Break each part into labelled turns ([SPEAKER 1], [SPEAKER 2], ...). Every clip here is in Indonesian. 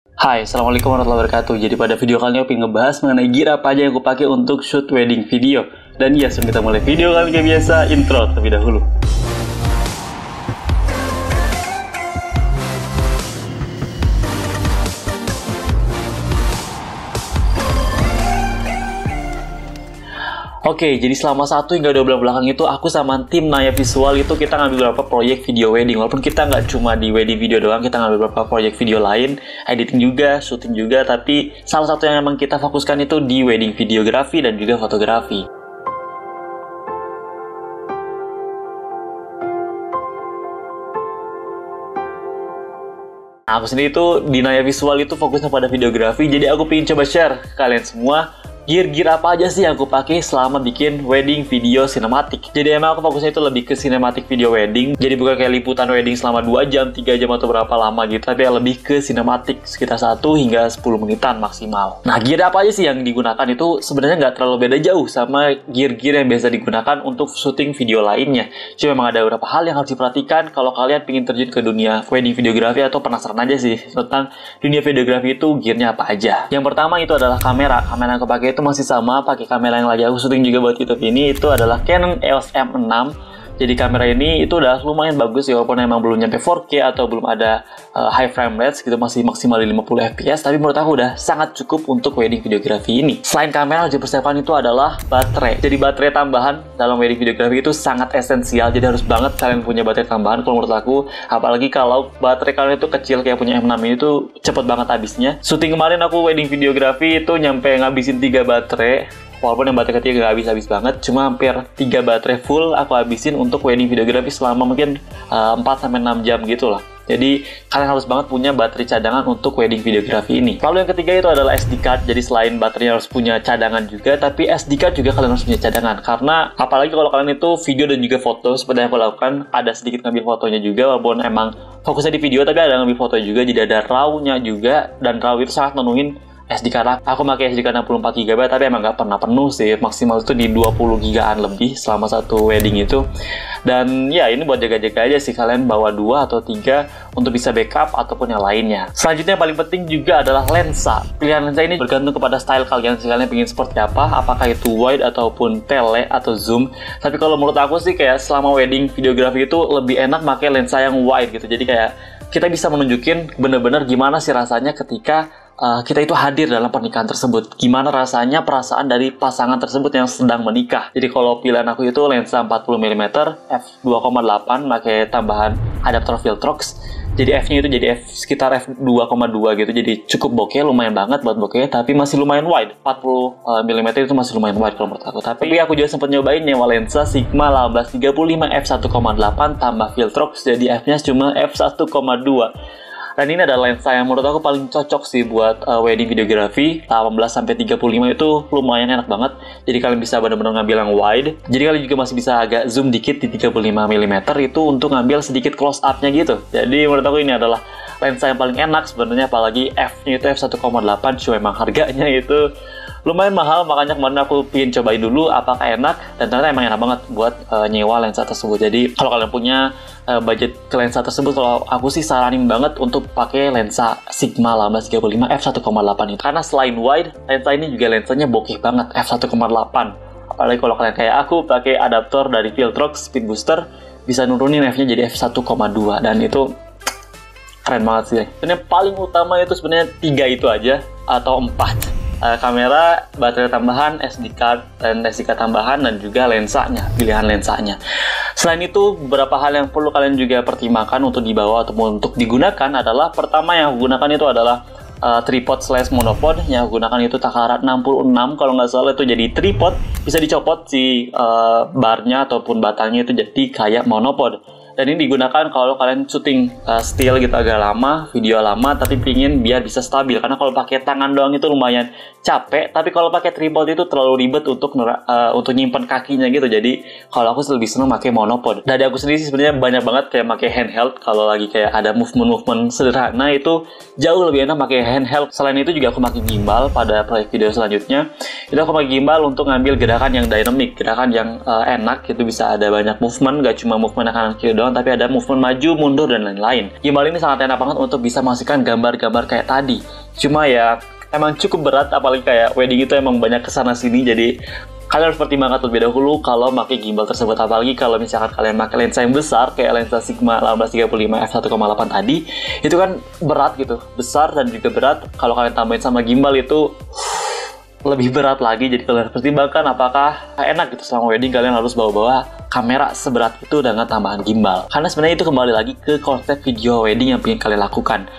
[SPEAKER 1] Hai, assalamualaikum warahmatullahi wabarakatuh. Jadi pada video kali ini aku ingin ngebahas mengenai gear apa aja yang aku pakai untuk shoot wedding video. Dan ya, sebelum kita mulai video kami kayak biasa, intro terlebih dahulu. Oke, jadi selama 1 hingga 2 bulan belakang itu aku sama tim Naya Visual itu kita ngambil beberapa proyek video wedding. Walaupun kita nggak cuma di wedding video doang, kita ngambil beberapa proyek video lain, editing juga, syuting juga, tapi salah satu yang emang kita fokuskan itu di wedding videografi dan juga fotografi. Nah, aku sendiri itu di Naya Visual itu fokusnya pada videografi, jadi aku pengen coba share ke kalian semua gear apa aja sih yang aku pakai selama bikin wedding video sinematik. Jadi emang aku fokusnya itu lebih ke sinematik video wedding. Jadi bukan kayak liputan wedding selama 2 jam, 3 jam atau berapa lama gitu, tapi lebih ke sinematik sekitar 1 hingga 10 menitan maksimal. Nah, gear apa aja sih yang digunakan itu sebenarnya nggak terlalu beda jauh sama gear yang biasa digunakan untuk syuting video lainnya. Cuma memang ada beberapa hal yang harus diperhatikan kalau kalian ingin terjun ke dunia wedding videografi atau penasaran aja sih tentang dunia videografi itu gearnya apa aja. Yang pertama itu adalah kamera. Kamera yang aku pakai itu masih sama, pakai kamera yang lagi aku syuting juga buat YouTube ini, itu adalah Canon EOS M6. Jadi kamera ini itu udah lumayan bagus ya, walaupun emang belum nyampe 4K atau belum ada high frame rate gitu, masih maksimal di 50 fps, tapi menurut aku udah sangat cukup untuk wedding videografi ini. Selain kamera, yang dipersiapkan itu adalah baterai. Jadi baterai tambahan dalam wedding videografi itu sangat esensial, jadi harus banget kalian punya baterai tambahan kalau menurut aku, apalagi kalau baterai kalian itu kecil kayak punya M6 ini tuh cepet banget habisnya. Syuting kemarin aku wedding videografi itu nyampe ngabisin 3 baterai. Walaupun yang baterai ketiga gak habis-habis banget, cuma hampir 3 baterai full aku habisin untuk wedding videografi selama mungkin 4-6 jam gitu lah. Jadi kalian harus banget punya baterai cadangan untuk wedding videografi ini. Lalu yang ketiga itu adalah SD card. Jadi selain baterainya harus punya cadangan juga, tapi SD card juga kalian harus punya cadangan. Karena apalagi kalau kalian itu video dan juga foto, seperti yang aku lakukan, ada sedikit ngambil fotonya juga, walaupun emang fokusnya di video, tapi ada ngambil foto juga, jadi ada RAW-nya juga, dan RAW itu sangat menuhin SD card. Aku pakai SD card 64 GB, tapi emang nggak pernah penuh sih, maksimal itu di 20 GB-an lebih selama satu wedding itu. Dan ya ini buat jaga-jaga aja sih, kalian bawa 2 atau 3 untuk bisa backup ataupun yang lainnya. Selanjutnya yang paling penting juga adalah lensa. Pilihan lensa ini bergantung kepada style kalian sih, kalian pengen seperti apa, apakah itu wide ataupun tele atau zoom. Tapi kalau menurut aku sih kayak selama wedding videografi itu lebih enak pakai lensa yang wide gitu. Jadi kayak kita bisa menunjukin bener-bener gimana sih rasanya ketika kita itu hadir dalam pernikahan tersebut. Gimana rasanya perasaan dari pasangan tersebut yang sedang menikah. Jadi kalau pilihan aku itu lensa 40mm f2,8 pakai tambahan adaptor Viltrox. Jadi f-nya itu jadi f sekitar f2,2 gitu. Jadi cukup bokeh, lumayan banget buat bokeh, tapi masih lumayan wide. 40mm itu masih lumayan wide kalau menurut aku. Tapi aku juga sempat nyobain nyewa lensa Sigma 1835 f1,8 tambah Viltrox, jadi f-nya cuma f1,2. Dan ini adalah lensa yang menurut aku paling cocok sih buat wedding videografi. 18-35 itu lumayan enak banget. Jadi kalian bisa benar-benar ngambil yang wide. Jadi kalian juga masih bisa agak zoom dikit di 35mm itu untuk ngambil sedikit close up-nya gitu. Jadi menurut aku ini adalah lensa yang paling enak sebenarnya, apalagi f-nya itu f1,8, cuma emang harganya itu lumayan mahal, makanya kemarin aku pengen cobain dulu apakah enak, dan ternyata emang enak banget buat nyewa lensa tersebut. Jadi kalau kalian punya budget ke lensa tersebut, kalau aku sih saranin banget untuk pakai lensa Sigma 1835 f1,8 itu, karena selain wide, lensa ini juga lensanya bokeh banget f1,8. Apalagi kalau kalian kayak aku pakai adaptor dari Viltrox Speed Booster, bisa nurunin f-nya jadi f1,2, dan itu keren banget sih. Dan yang paling utama itu sebenarnya 3 itu aja atau 4. Kamera, baterai tambahan, SD card tambahan, dan juga lensanya, pilihan lensanya. Selain itu, beberapa hal yang perlu kalian juga pertimbangkan untuk dibawa ataupun untuk digunakan adalah, pertama yang aku gunakan itu adalah tripod / monopod. Yang aku gunakan itu Takara 66 kalau nggak salah, itu jadi tripod, bisa dicopot si barnya ataupun batangnya itu jadi kayak monopod. Dan ini digunakan kalau kalian syuting still gitu agak lama, video lama, tapi pingin biar bisa stabil. Karena kalau pakai tangan doang itu lumayan capek, tapi kalau pakai tripod itu terlalu ribet untuk nyimpan kakinya gitu. Jadi kalau aku lebih seneng pakai monopod. Dari aku sendiri sih sebenarnya banyak banget kayak pakai handheld. Kalau lagi kayak ada movement sederhana itu jauh lebih enak pakai handheld. Selain itu juga aku pakai gimbal pada proyek video selanjutnya. Itu aku pakai gimbal untuk ngambil gerakan yang dynamic, gerakan yang enak. Itu bisa ada banyak movement, gak cuma movement kanan kiri doang, doang, tapi ada movement maju, mundur, dan lain-lain. Gimbal ini sangat enak banget untuk bisa menghasilkan gambar-gambar kayak tadi. Cuma ya emang cukup berat, apalagi kayak wedding itu emang banyak kesana sini, jadi kalian harus pertimbangkan terlebih dahulu kalau pakai gimbal tersebut. Apalagi kalau misalkan kalian pakai lensa yang besar kayak lensa Sigma 1835 f1.8 tadi, itu kan berat gitu, besar dan juga berat. Kalau kalian tambahin sama gimbal itu lebih berat lagi. Jadi kalian harus pertimbangkan apakah enak gitu selama wedding kalian harus bawa-bawa kamera seberat itu dengan tambahan gimbal. Karena sebenarnya itu kembali lagi ke konsep video wedding yang ingin kalian lakukan.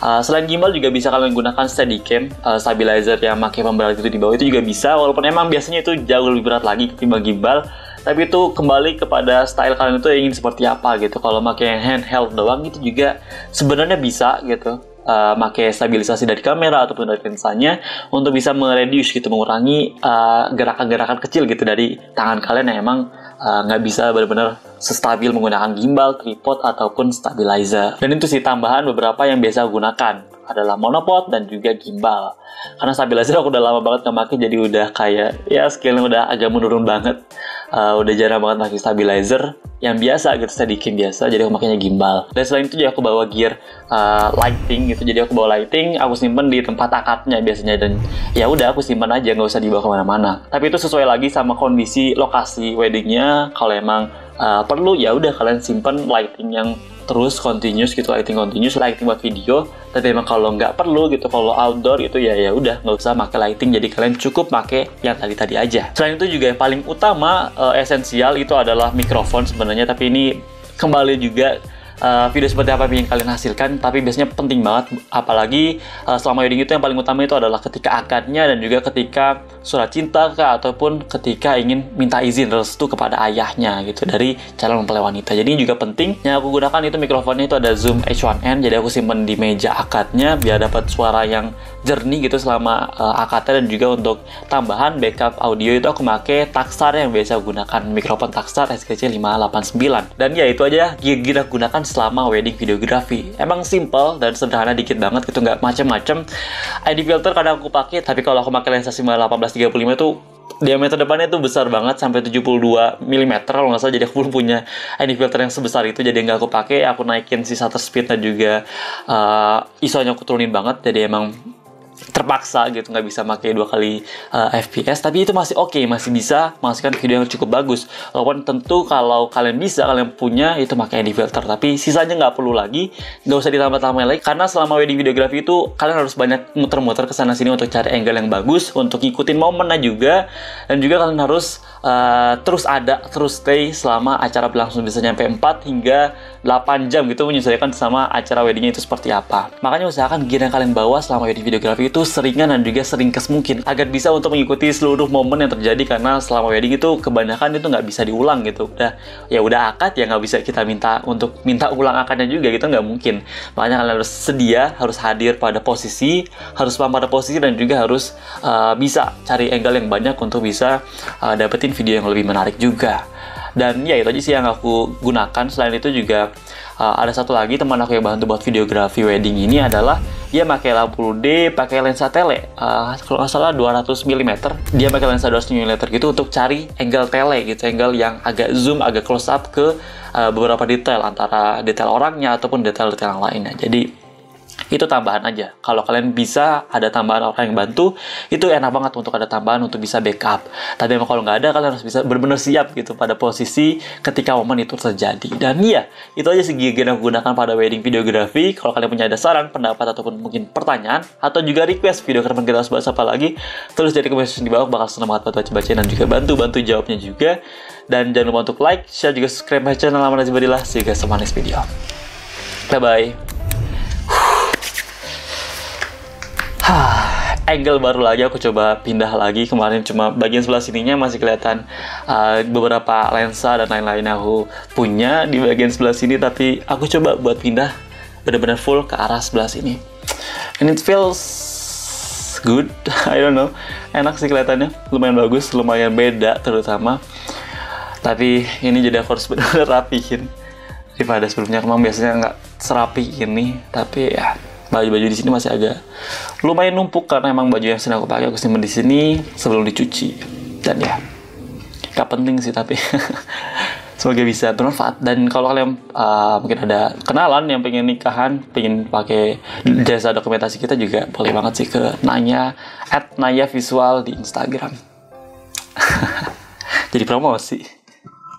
[SPEAKER 1] Selain gimbal juga bisa kalian gunakan steadicam, stabilizer yang pakai pemberat itu di bawah, itu juga bisa, walaupun emang biasanya itu jauh lebih berat lagi ketimbang gimbal. Tapi itu kembali kepada style kalian itu ingin seperti apa gitu. Kalau pakai handheld doang itu juga sebenarnya bisa gitu, pakai stabilisasi dari kamera ataupun dari lensanya untuk bisa mereduce gitu, mengurangi gerakan-gerakan kecil gitu dari tangan kalian yang emang nggak bisa benar-benar sestabil menggunakan gimbal, tripod, ataupun stabilizer. Dan itu sih tambahan beberapa yang biasa aku gunakan adalah monopod dan juga gimbal. Karena stabilizer aku udah lama banget nggak pakai, jadi udah kayak ya skillnya udah agak menurun banget. Udah jarang banget pakai stabilizer yang biasa gitu, steadicam biasa, jadi aku makanya gimbal. Dan selain itu juga aku bawa gear lighting gitu, jadi aku bawa lighting, aku simpen di tempat akadnya biasanya, dan ya udah aku simpan aja, nggak usah dibawa kemana-mana. Tapi itu sesuai lagi sama kondisi lokasi weddingnya. Kalau emang perlu ya udah kalian simpan lighting yang terus continuous gitu, lighting buat video. Tapi emang kalau nggak perlu gitu, kalau outdoor itu ya udah nggak usah pakai lighting, jadi kalian cukup pakai yang tadi aja. Selain itu juga yang paling utama esensial itu adalah mikrofon sebenarnya, tapi ini kembali juga video seperti apa yang kalian hasilkan, tapi biasanya penting banget, apalagi selama wedding itu yang paling utama itu adalah ketika akadnya dan juga ketika surat cinta ataupun ketika ingin minta izin restu kepada ayahnya gitu dari calon mempelai wanita. Jadi ini juga penting. Yang aku gunakan itu mikrofonnya itu ada Zoom H1N, jadi aku simpen di meja akadnya biar dapat suara yang jernih gitu selama akadnya. Dan juga untuk tambahan backup audio itu aku pakai Taksar yang biasa aku gunakan, mikrofon Taksar SGC 589. Dan ya itu aja gear aku gunakan selama wedding videografi. Emang simple dan sederhana dikit banget gitu, nggak macem-macem. ID filter kadang aku pakai, tapi kalau aku pakai lensa Sigma 1835 itu diameter depannya tuh besar banget sampai 72 mm kalau nggak salah, jadi aku belum punya ID filter yang sebesar itu, jadi nggak aku pakai. Aku naikin si shutter speed dan juga ISO-nya aku turunin banget, jadi emang terpaksa gitu nggak bisa pakai 2 kali fps, tapi itu masih oke, masih bisa menghasilkan video yang cukup bagus. Walaupun tentu kalau kalian bisa, kalian punya itu pakai ND filter, tapi sisanya nggak perlu lagi, nggak usah ditambah-tambahin lagi, karena selama wedding videografi itu kalian harus banyak muter-muter ke sana sini untuk cari angle yang bagus, untuk ngikutin momennya juga. Dan juga kalian harus terus stay selama acara berlangsung, bisa nyampe 4 hingga 8 jam gitu, menyesuaikan sama acara weddingnya itu seperti apa. Makanya usahakan gear yang kalian bawa selama wedding videografi itu seringan dan juga seringkes mungkin, agar bisa untuk mengikuti seluruh momen yang terjadi. Karena selama wedding itu kebanyakan itu nggak bisa diulang gitu. Udah akad ya nggak bisa kita minta ulang akadnya juga gitu, nggak mungkin. Makanya kalian harus sedia, harus hadir pada posisi, harus paham pada posisi, dan juga harus bisa cari angle yang banyak untuk bisa dapetin video yang lebih menarik juga. Dan ya itu aja sih yang aku gunakan. Selain itu juga ada satu lagi teman aku yang bantu buat videografi wedding ini adalah dia pakai 80D, pakai lensa tele, kalau nggak salah 200 mm. Dia pakai lensa 200 mm gitu untuk cari angle tele gitu, angle yang agak zoom, agak close up ke beberapa detail, antara detail orangnya ataupun detail-detail yang lainnya. Jadi itu tambahan aja. Kalau kalian bisa ada tambahan orang yang bantu, itu enak banget untuk ada tambahan untuk bisa backup. Tapi emang kalau nggak ada, kalian harus bisa benar-benar siap gitu pada posisi ketika momen itu terjadi. Dan iya, itu aja sih gear yang aku gunakan pada wedding videografi. Kalau kalian punya ada saran, pendapat, ataupun mungkin pertanyaan, atau juga request video kapan kita harus bahas apa lagi, tulis dari komen section di bawah, bakal senang banget buat baca-bacain dan juga bantu jawabnya juga. Dan jangan lupa untuk like, share, juga subscribe my channel. Lama Najibadillah. See you guys on my next video. Bye-bye. Angle baru lagi, aku coba pindah lagi. Kemarin cuma bagian sebelah sininya masih kelihatan beberapa lensa dan lain-lain aku punya di bagian sebelah sini, tapi aku coba buat pindah benar-benar full ke arah sebelah sini, and it feels good. I don't know, enak sih kelihatannya, lumayan bagus, lumayan beda terutama. Tapi ini jadi aku harus benar-benar rapihin daripada sebelumnya. Memang biasanya nggak serapi ini, tapi ya baju-baju di sini masih agak lumayan numpuk karena emang baju yang sedang aku pakai aku simpan di sini sebelum dicuci. Dan ya nggak penting sih, tapi Semoga bisa bermanfaat. Dan kalau kalian mungkin ada kenalan yang pengen nikahan, pengen pakai jasa dokumentasi kita juga boleh banget sih ke Naya @nayavisual di Instagram. Jadi promosi.